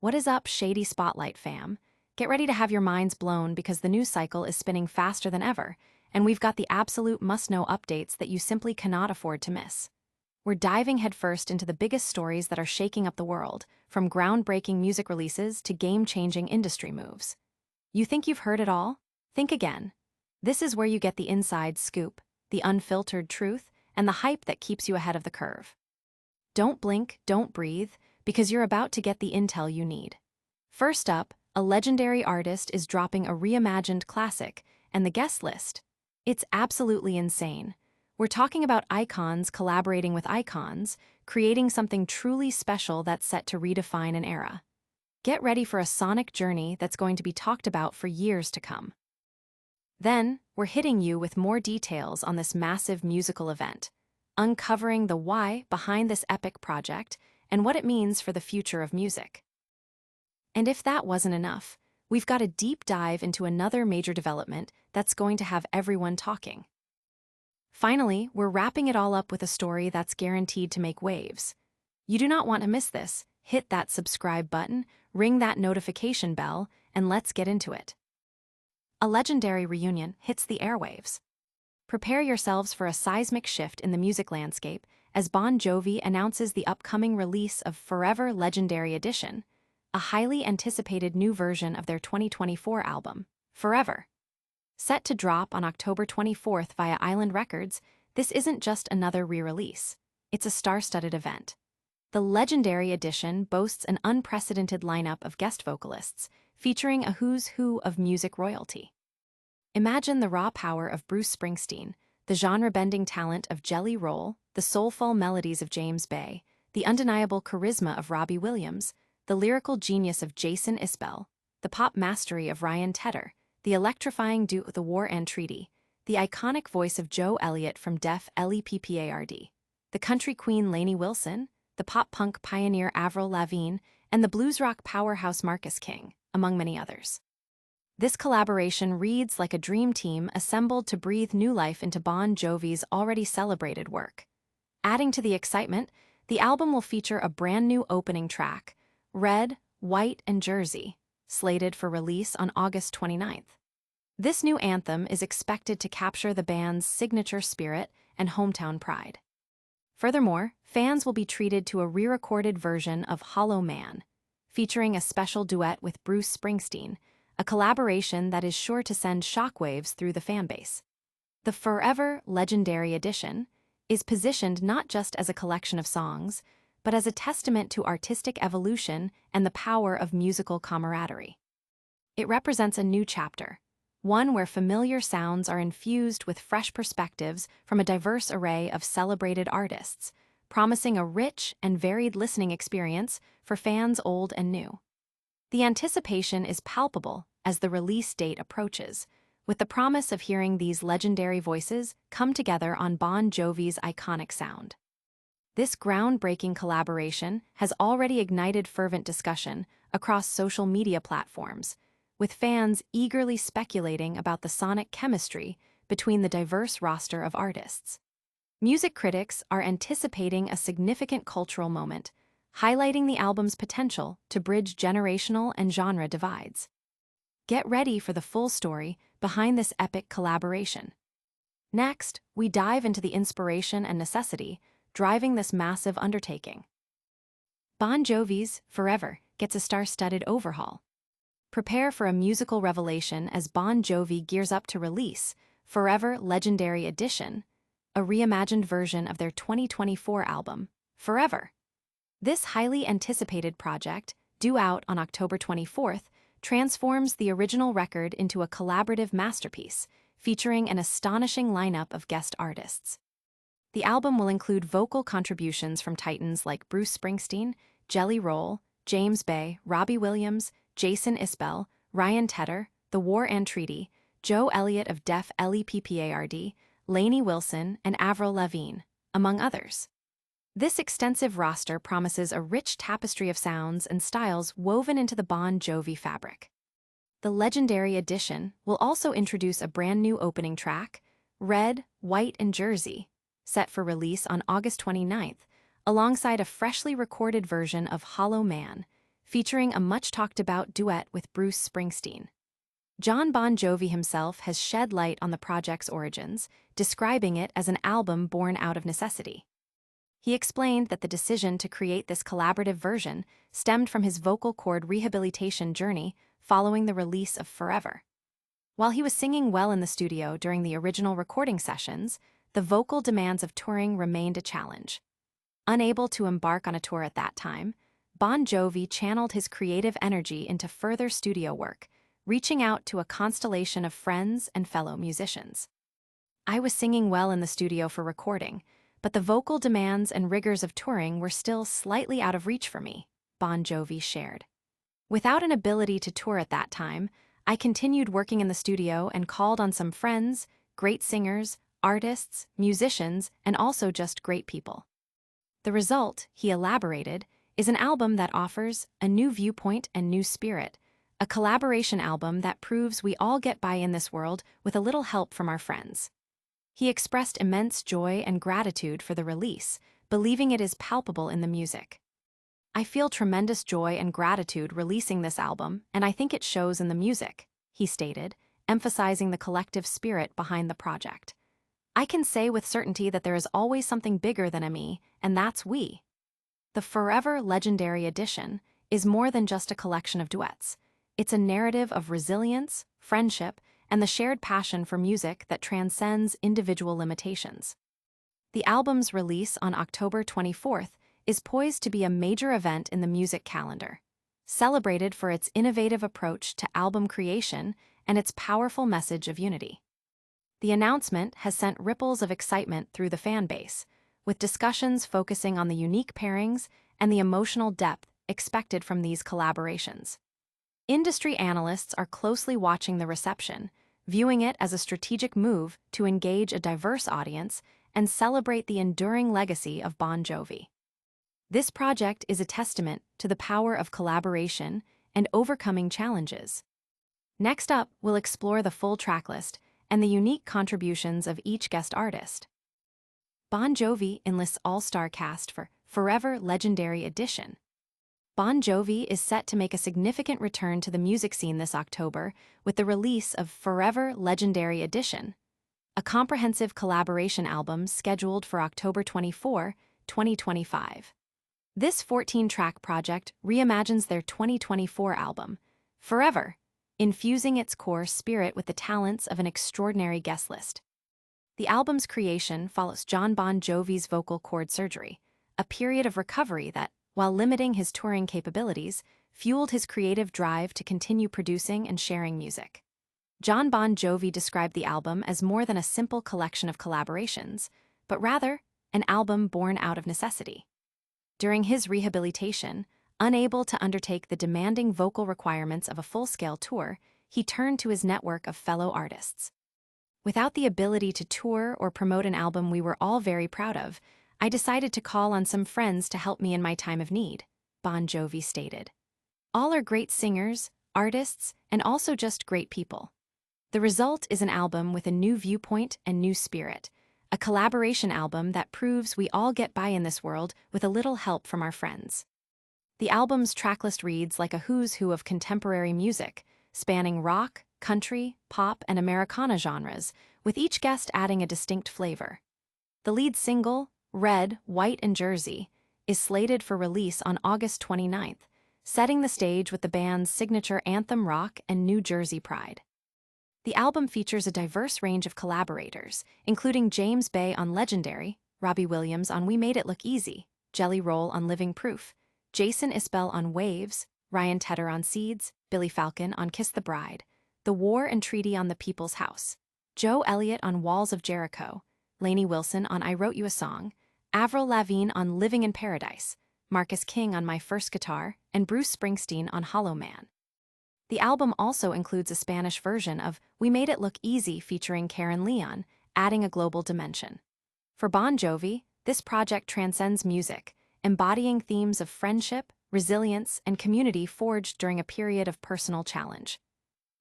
What is up, Shady Spotlight fam? Get ready to have your minds blown because the news cycle is spinning faster than ever, and we've got the absolute must-know updates that you simply cannot afford to miss. We're diving headfirst into the biggest stories that are shaking up the world, from groundbreaking music releases to game-changing industry moves. You think you've heard it all? Think again. This is where you get the inside scoop, the unfiltered truth, and the hype that keeps you ahead of the curve. Don't blink, don't breathe, because you're about to get the intel you need. First up, a legendary artist is dropping a reimagined classic, and the guest list. It's absolutely insane. We're talking about icons collaborating with icons, creating something truly special that's set to redefine an era. Get ready for a sonic journey that's going to be talked about for years to come. Then, we're hitting you with more details on this massive musical event, uncovering the why behind this epic project and what it means for the future of music. And if that wasn't enough, we've got a deep dive into another major development that's going to have everyone talking. Finally, we're wrapping it all up with a story that's guaranteed to make waves. You do not want to miss this. Hit that subscribe button, ring that notification bell, and let's get into it. A legendary reunion hits the airwaves. Prepare yourselves for a seismic shift in the music landscape as Bon Jovi announces the upcoming release of Forever Legendary Edition, a highly anticipated new version of their 2024 album, Forever. Set to drop on October 24th via Island Records, this isn't just another re-release. It's a star-studded event. The Legendary Edition boasts an unprecedented lineup of guest vocalists, featuring a who's who of music royalty. Imagine the raw power of Bruce Springsteen, the genre-bending talent of Jelly Roll, the soulful melodies of James Bay, the undeniable charisma of Robbie Williams, the lyrical genius of Jason Isbell, the pop mastery of Ryan Tedder, the electrifying duo The War and Treaty, the iconic voice of Joe Elliott from Def Leppard, the country queen Lainey Wilson, the pop-punk pioneer Avril Lavigne, and the blues-rock powerhouse Marcus King, among many others. This collaboration reads like a dream team assembled to breathe new life into Bon Jovi's already celebrated work. Adding to the excitement, the album will feature a brand new opening track, Red, White, and Jersey, slated for release on August 29th. This new anthem is expected to capture the band's signature spirit and hometown pride. Furthermore, fans will be treated to a re-recorded version of Hollow Man, featuring a special duet with Bruce Springsteen, a collaboration that is sure to send shockwaves through the fanbase. The Forever Legendary Edition is positioned not just as a collection of songs, but as a testament to artistic evolution and the power of musical camaraderie. It represents a new chapter, one where familiar sounds are infused with fresh perspectives from a diverse array of celebrated artists, promising a rich and varied listening experience for fans old and new. The anticipation is palpable as the release date approaches, with the promise of hearing these legendary voices come together on Bon Jovi's iconic sound. This groundbreaking collaboration has already ignited fervent discussion across social media platforms, with fans eagerly speculating about the sonic chemistry between the diverse roster of artists. Music critics are anticipating a significant cultural moment, highlighting the album's potential to bridge generational and genre divides. Get ready for the full story behind this epic collaboration. Next, we dive into the inspiration and necessity driving this massive undertaking. Bon Jovi's Forever gets a star-studded overhaul. Prepare for a musical revelation as Bon Jovi gears up to release Forever Legendary Edition, a reimagined version of their 2024 album, Forever. This highly anticipated project, due out on October 24th, transforms the original record into a collaborative masterpiece, featuring an astonishing lineup of guest artists. The album will include vocal contributions from titans like Bruce Springsteen, Jelly Roll, James Bay, Robbie Williams, Jason Isbell, Ryan Tedder, The War and Treaty, Joe Elliott of Def Leppard, Lainey Wilson, and Avril Lavigne, among others. This extensive roster promises a rich tapestry of sounds and styles woven into the Bon Jovi fabric. The Legendary Edition will also introduce a brand new opening track, Red, White, and Jersey, set for release on August 29th, alongside a freshly recorded version of Hollow Man, featuring a much-talked-about duet with Bruce Springsteen. Bon Jovi himself has shed light on the project's origins, describing it as an album born out of necessity. He explained that the decision to create this collaborative version stemmed from his vocal cord rehabilitation journey following the release of Forever. While he was singing well in the studio during the original recording sessions, the vocal demands of touring remained a challenge. Unable to embark on a tour at that time, Bon Jovi channeled his creative energy into further studio work, reaching out to a constellation of friends and fellow musicians. "I was singing well in the studio for recording, but the vocal demands and rigors of touring were still slightly out of reach for me," Bon Jovi shared. "Without an ability to tour at that time, I continued working in the studio and called on some friends, great singers, artists, musicians, and also just great people. The result," he elaborated, "is an album that offers a new viewpoint and new spirit, a collaboration album that proves we all get by in this world with a little help from our friends." He expressed immense joy and gratitude for the release, believing it is palpable in the music. "I feel tremendous joy and gratitude releasing this album, and I think it shows in the music," he stated, emphasizing the collective spirit behind the project. "I can say with certainty that there is always something bigger than me, and that's we." The Forever Legendary Edition is more than just a collection of duets. It's a narrative of resilience, friendship, and the shared passion for music that transcends individual limitations. The album's release on October 24th is poised to be a major event in the music calendar, celebrated for its innovative approach to album creation and its powerful message of unity. The announcement has sent ripples of excitement through the fan base, with discussions focusing on the unique pairings and the emotional depth expected from these collaborations. Industry analysts are closely watching the reception, viewing it as a strategic move to engage a diverse audience and celebrate the enduring legacy of Bon Jovi. This project is a testament to the power of collaboration and overcoming challenges. Next up, we'll explore the full tracklist and the unique contributions of each guest artist. Bon Jovi enlists all-star cast for Forever Legendary Edition. Bon Jovi is set to make a significant return to the music scene this October with the release of Forever Legendary Edition, a comprehensive collaboration album scheduled for October 24, 2025. This 14-track project reimagines their 2024 album, Forever, infusing its core spirit with the talents of an extraordinary guest list. The album's creation follows Bon Jovi's vocal cord surgery, a period of recovery that, while limiting his touring capabilities, fueled his creative drive to continue producing and sharing music. Bon Jovi described the album as more than a simple collection of collaborations, but rather an album born out of necessity. During his rehabilitation, unable to undertake the demanding vocal requirements of a full-scale tour, he turned to his network of fellow artists. "Without the ability to tour or promote an album we were all very proud of, I decided to call on some friends to help me in my time of need," Bon Jovi stated. "All are great singers, artists, and also just great people. The result is an album with a new viewpoint and new spirit, a collaboration album that proves we all get by in this world with a little help from our friends." The album's tracklist reads like a who's who of contemporary music, spanning rock, country, pop, and Americana genres, with each guest adding a distinct flavor. The lead single, Red, White, and Jersey, is slated for release on August 29th, setting the stage with the band's signature anthem rock and New Jersey pride. The album features a diverse range of collaborators, including James Bay on Legendary, Robbie Williams on We Made It Look Easy, Jelly Roll on Living Proof, Jason Isbell on Waves, Ryan Tedder on Seeds, Billy Falcon on Kiss the Bride, The War and Treaty on The People's House, Joe Elliott on Walls of Jericho, Lainey Wilson on I Wrote You a Song, Avril Lavigne on Living in Paradise, Marcus King on My First Guitar, and Bruce Springsteen on Hollow Man. The album also includes a Spanish version of We Made It Look Easy featuring Karen Leon, adding a global dimension. For Bon Jovi, this project transcends music, embodying themes of friendship, resilience, and community forged during a period of personal challenge.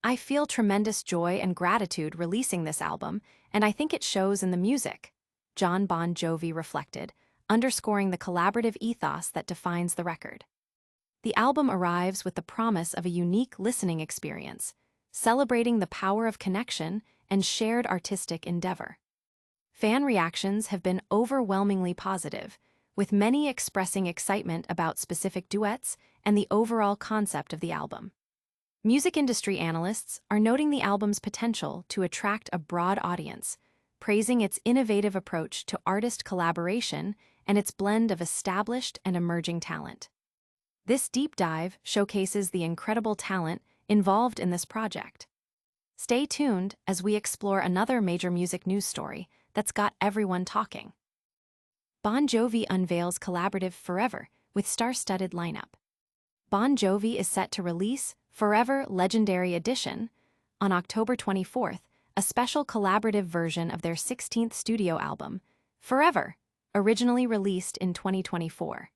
"I feel tremendous joy and gratitude releasing this album, and I think it shows in the music," Bon Jovi reflected, underscoring the collaborative ethos that defines the record. the album arrives with the promise of a unique listening experience, celebrating the power of connection and shared artistic endeavor. Fan reactions have been overwhelmingly positive, with many expressing excitement about specific duets and the overall concept of the album. Music industry analysts are noting the album's potential to attract a broad audience, praising its innovative approach to artist collaboration and its blend of established and emerging talent. This deep dive showcases the incredible talent involved in this project. Stay tuned as we explore another major music news story that's got everyone talking. Bon Jovi unveils collaborative Forever with star-studded lineup. Bon Jovi is set to release Forever Legendary Edition on October 24th, a special collaborative version of their 16th studio album, Forever, originally released in 2024.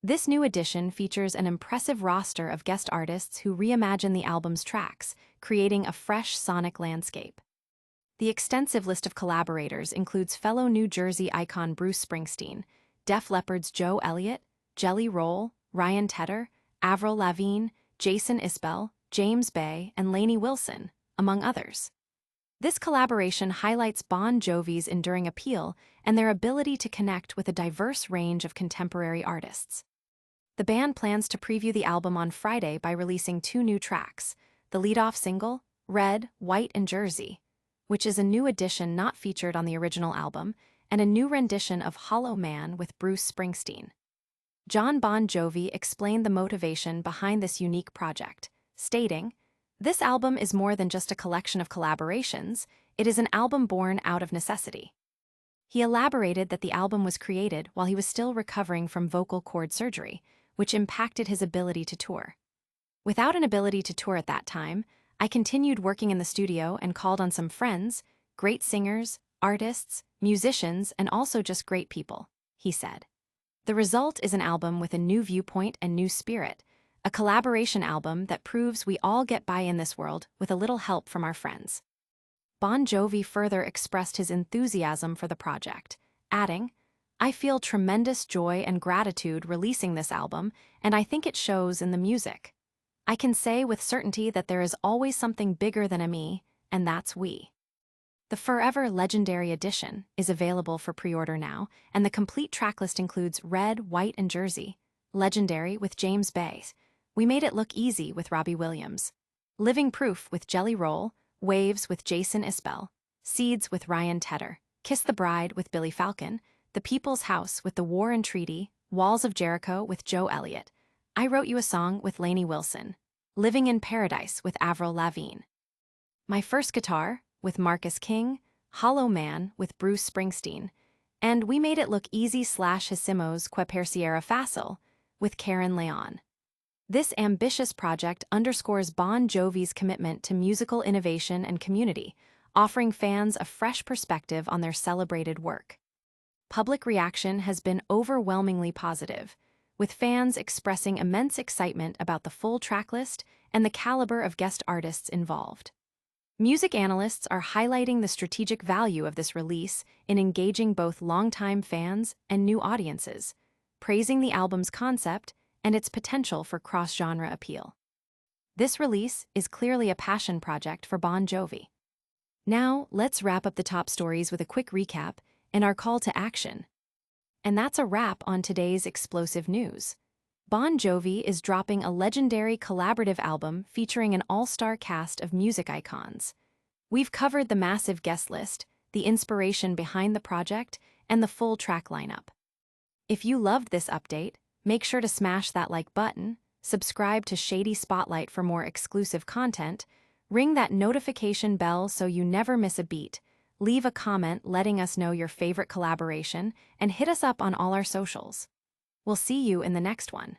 This new edition features an impressive roster of guest artists who reimagine the album's tracks, creating a fresh sonic landscape. The extensive list of collaborators includes fellow New Jersey icon Bruce Springsteen, Def Leppard's Joe Elliott, Jelly Roll, Ryan Tedder, Avril Lavigne, Jason Isbell, James Bay, and Lainey Wilson, among others. This collaboration highlights Bon Jovi's enduring appeal and their ability to connect with a diverse range of contemporary artists. The band plans to preview the album on Friday by releasing 2 new tracks, the lead-off single, Red, White, and Jersey, which is a new addition not featured on the original album, and a new rendition of Hollow Man with Bruce Springsteen. John Bon Jovi explained the motivation behind this unique project, stating, "This album is more than just a collection of collaborations, it is an album born out of necessity." He elaborated that the album was created while he was still recovering from vocal cord surgery, which impacted his ability to tour. "Without an ability to tour at that time, I continued working in the studio and called on some friends, great singers, artists, musicians, and also just great people," he said. The result is an album with a new viewpoint and new spirit, a collaboration album that proves we all get by in this world with a little help from our friends. Bon Jovi further expressed his enthusiasm for the project, adding, "I feel tremendous joy and gratitude releasing this album, and I think it shows in the music. I can say with certainty that there is always something bigger than a me, and that's we." The Forever Legendary Edition is available for pre-order now, and the complete tracklist includes Red, White, and Jersey, Legendary with James Bay, We Made It Look Easy with Robbie Williams, Living Proof with Jelly Roll, Waves with Jason Isbell, Seeds with Ryan Tedder, Kiss the Bride with Billy Falcon, The People's House with The War and Treaty, Walls of Jericho with Joe Elliott, I Wrote You a Song with Lainey Wilson, Living in Paradise with Avril Lavigne, My First Guitar with Marcus King, Hollow Man with Bruce Springsteen, and We Made It Look Easy / Hicimos Que Pareciera Fácil with Karen Leon. This ambitious project underscores Bon Jovi's commitment to musical innovation and community, offering fans a fresh perspective on their celebrated work. Public reaction has been overwhelmingly positive, with fans expressing immense excitement about the full tracklist and the caliber of guest artists involved. Music analysts are highlighting the strategic value of this release in engaging both longtime fans and new audiences, praising the album's concept and its potential for cross-genre appeal. This release is clearly a passion project for Bon Jovi. Now, let's wrap up the top stories with a quick recap and our call to action. And that's a wrap on today's explosive news. Bon Jovi is dropping a legendary collaborative album featuring an all-star cast of music icons. We've covered the massive guest list, the inspiration behind the project, and the full track lineup. If you loved this update, make sure to smash that like button, subscribe to Shady Spotlight for more exclusive content, ring that notification bell so you never miss a beat, leave a comment letting us know your favorite collaboration, and hit us up on all our socials. We'll see you in the next one.